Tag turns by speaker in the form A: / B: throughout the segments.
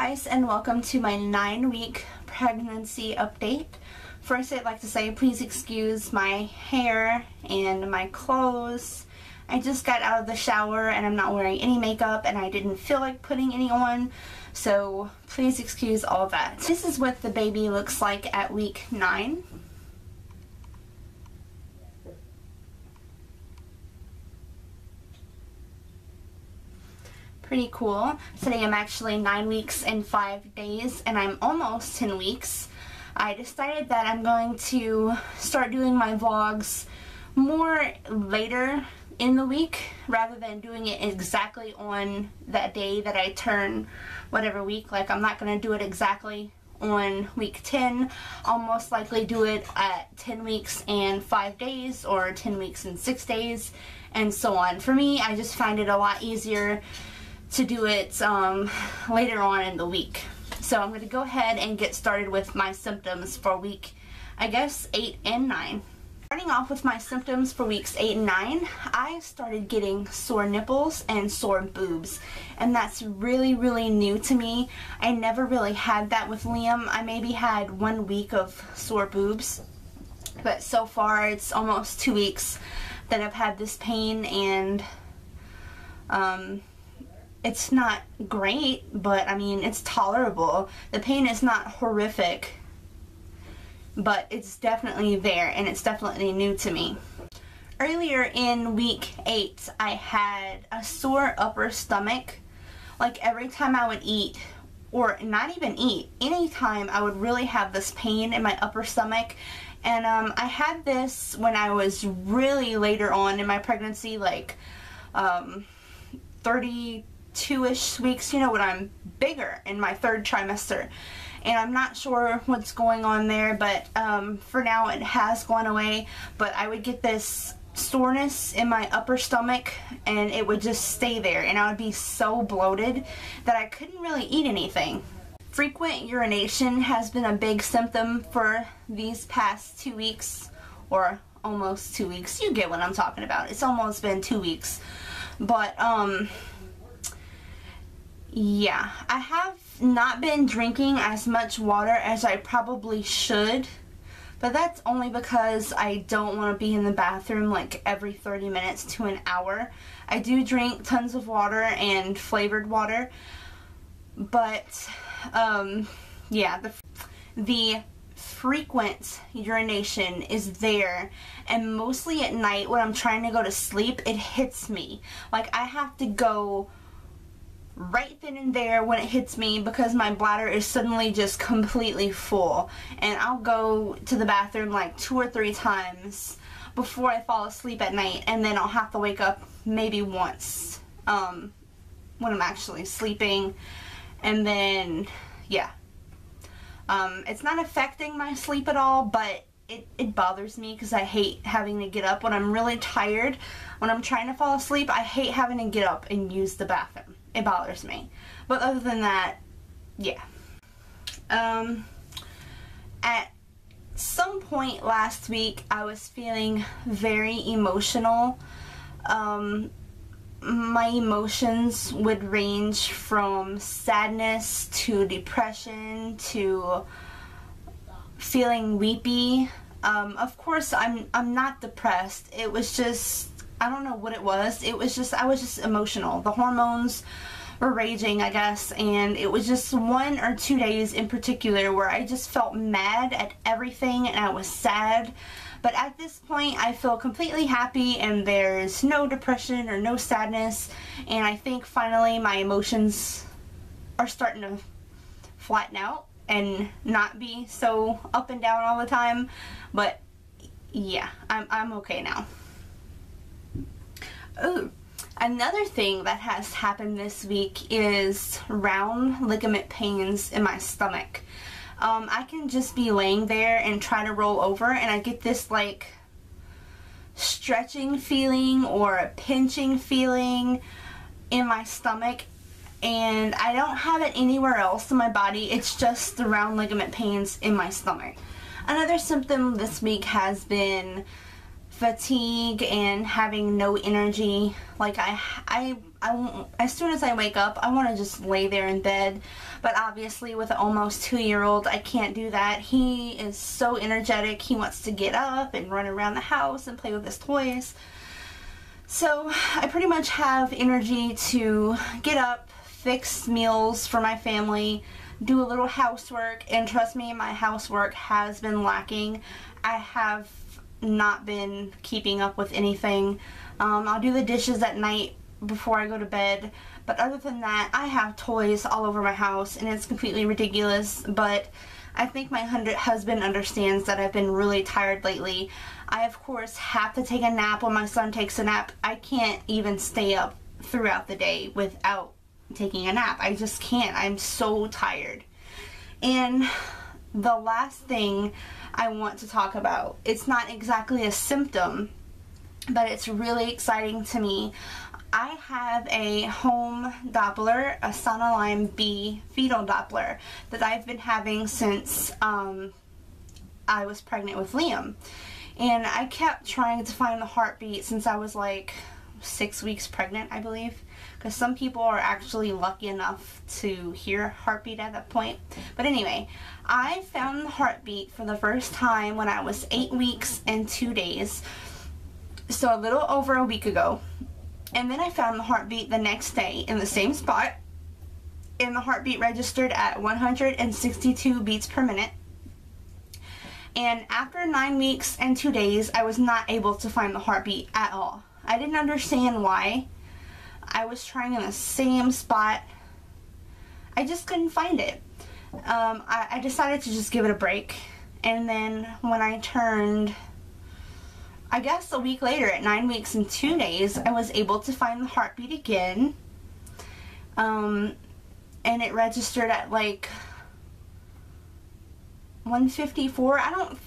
A: guys, and welcome to my 9-week pregnancy update. First, I'd like to say please excuse my hair and my clothes. I just got out of the shower and I'm not wearing any makeup and I didn't feel like putting any on, so please excuse all of that. This is what the baby looks like at week 9. Pretty cool. Today I'm actually 9 weeks and 5 days and I'm almost 10 weeks. I decided that I'm going to start doing my vlogs more later in the week rather than doing it exactly on that day that I turn whatever week. Like, I'm not going to do it exactly on week 10. I'll most likely do it at 10 weeks and 5 days or 10 weeks and 6 days and so on. For me, I just find it a lot easier to do it later on in the week. So I'm going to go ahead and get started with my symptoms for week, I guess, 8 and 9. Starting off with my symptoms for weeks 8 and 9, I started getting sore nipples and sore boobs. And that's really, really new to me. I never really had that with Liam. I maybe had 1 week of sore boobs. But so far, it's almost 2 weeks that I've had this pain, and it's not great, but I mean, it's tolerable. The pain is not horrific, but it's definitely there, and it's definitely new to me. Earlier in week 8, I had a sore upper stomach. Like, every time I would eat, or not even eat, anytime I would really have this pain in my upper stomach. And I had this when I was really later on in my pregnancy, like 32-ish weeks, you know, when I'm bigger in my 3rd trimester. And I'm not sure what's going on there, but for now it has gone away. But I would get this soreness in my upper stomach and it would just stay there, and I would be so bloated that I couldn't really eat anything. Frequent urination has been a big symptom for these past 2 weeks, or almost 2 weeks. You get what I'm talking about. It's almost been 2 weeks. But yeah, I have not been drinking as much water as I probably should, but that's only because I don't want to be in the bathroom like every 30 minutes to an hour. I do drink tons of water and flavored water, but yeah, the frequent urination is there, and mostly at night when I'm trying to go to sleep, it hits me. Like, I have to go right then and there when it hits me because my bladder is suddenly just completely full, and I'll go to the bathroom like 2 or 3 times before I fall asleep at night, and then I'll have to wake up maybe once when I'm actually sleeping. And then yeah, it's not affecting my sleep at all, but it bothers me because I hate having to get up when I'm really tired. When I'm trying to fall asleep, I hate having to get up and use the bathroom. It bothers me. But other than that, yeah. At some point last week, I was feeling very emotional. My emotions would range from sadness to depression to feeling weepy. Of course, I'm not depressed. It was just, I don't know what it was. It was just, I was just emotional. The hormones were raging, I guess, and it was just 1 or 2 days in particular where I just felt mad at everything and I was sad. But at this point, I feel completely happy and there's no depression or no sadness, and I think finally my emotions are starting to flatten out and not be so up and down all the time. But yeah, I'm okay now. Oh, another thing that has happened this week is round ligament pains in my stomach. I can just be laying there and try to roll over, and I get this like stretching feeling or a pinching feeling in my stomach, and I don't have it anywhere else in my body. It's just the round ligament pains in my stomach. Another symptom this week has been fatigue and having no energy. Like as soon as I wake up, I want to just lay there in bed. But obviously with an almost 2-year-old, I can't do that. He is so energetic. He wants to get up and run around the house and play with his toys. So I pretty much have energy to get up, fix meals for my family, do a little housework, and trust me, my housework has been lacking. I have not been keeping up with anything. I'll do the dishes at night before I go to bed, but other than that, I have toys all over my house and it's completely ridiculous. But I think my husband understands that I've been really tired lately. I of course have to take a nap when my son takes a nap. I can't even stay up throughout the day without taking a nap. I just can't. I'm so tired. And the last thing I want to talk about, it's not exactly a symptom, but it's really exciting to me. I have a home Doppler, a Sonnaline B fetal Doppler that I've been having since I was pregnant with Liam. And I kept trying to find the heartbeat since I was like 6 weeks pregnant, I believe. Because some people are actually lucky enough to hear heartbeat at that point. But anyway, I found the heartbeat for the first time when I was 8 weeks and 2 days. So a little over a week ago. And then I found the heartbeat the next day in the same spot. And the heartbeat registered at 162 beats per minute. And after 9 weeks and 2 days, I was not able to find the heartbeat at all. I didn't understand why. I was trying in the same spot. I just couldn't find it. I decided to just give it a break. And then when I turned, I guess a week later at 9 weeks and 2 days, I was able to find the heartbeat again. And it registered at like 154. I don't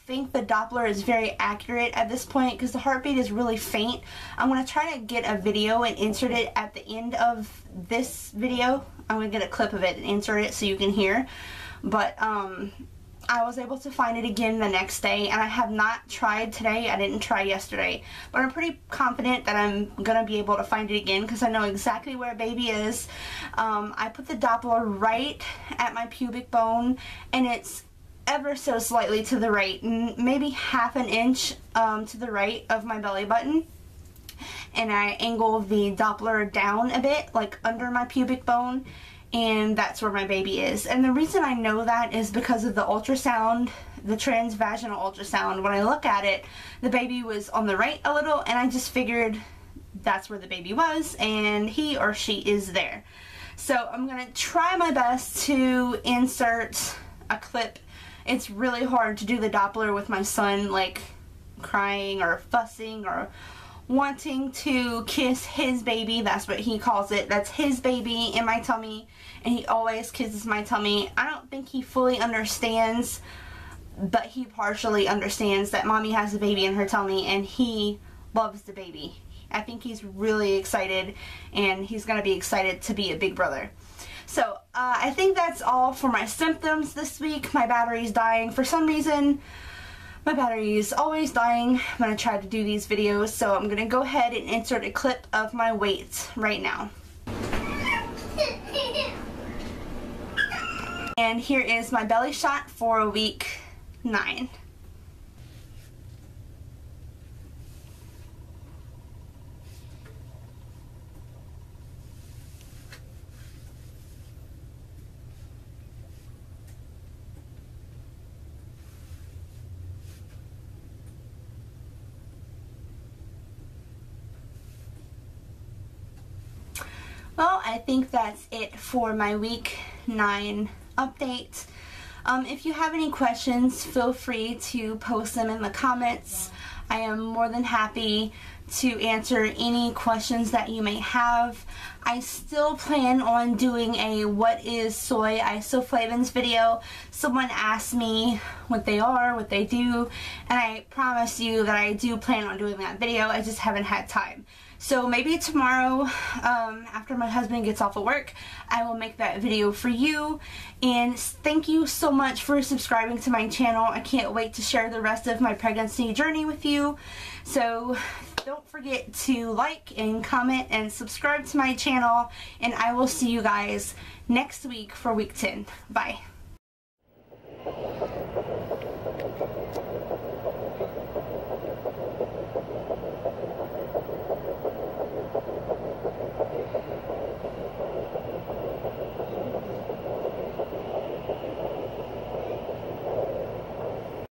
A: think the Doppler is very accurate at this point because the heartbeat is really faint. I'm going to try to get a video and insert it at the end of this video. I'm going to get a clip of it and insert it so you can hear. But I was able to find it again the next day, and I have not tried today. I didn't try yesterday, but I'm pretty confident that I'm gonna be able to find it again because I know exactly where baby is. I put the Doppler right at my pubic bone, and it's ever so slightly to the right, maybe half an inch to the right of my belly button. And I angle the Doppler down a bit, like under my pubic bone, and that's where my baby is. And the reason I know that is because of the ultrasound, the transvaginal ultrasound. When I look at it, the baby was on the right a little, and I just figured that's where the baby was, and he or she is there. So I'm gonna try my best to insert a clip. It's really hard to do the Doppler with my son like crying or fussing or wanting to kiss his baby. That's what he calls it. That's his baby in my tummy, and he always kisses my tummy. I don't think he fully understands, but he partially understands that mommy has a baby in her tummy, and he loves the baby. I think he's really excited, and he's gonna be excited to be a big brother. So I think that's all for my symptoms this week. My battery's dying for some reason. My battery is always dying when I try to do these videos, so I'm gonna go ahead and insert a clip of my weight right now. And here is my belly shot for week 9. Well, I think that's it for my week 9 update. If you have any questions, feel free to post them in the comments. I am more than happy to answer any questions that you may have. I still plan on doing a what is soy isoflavones video. Someone asked me what they are, what they do, and I promise you that I do plan on doing that video. I just haven't had time. So maybe tomorrow, after my husband gets off of work, I will make that video for you. And thank you so much for subscribing to my channel. I can't wait to share the rest of my pregnancy journey with you. So don't forget to like and comment and subscribe to my channel, and I will see you guys next week for week 10. Bye.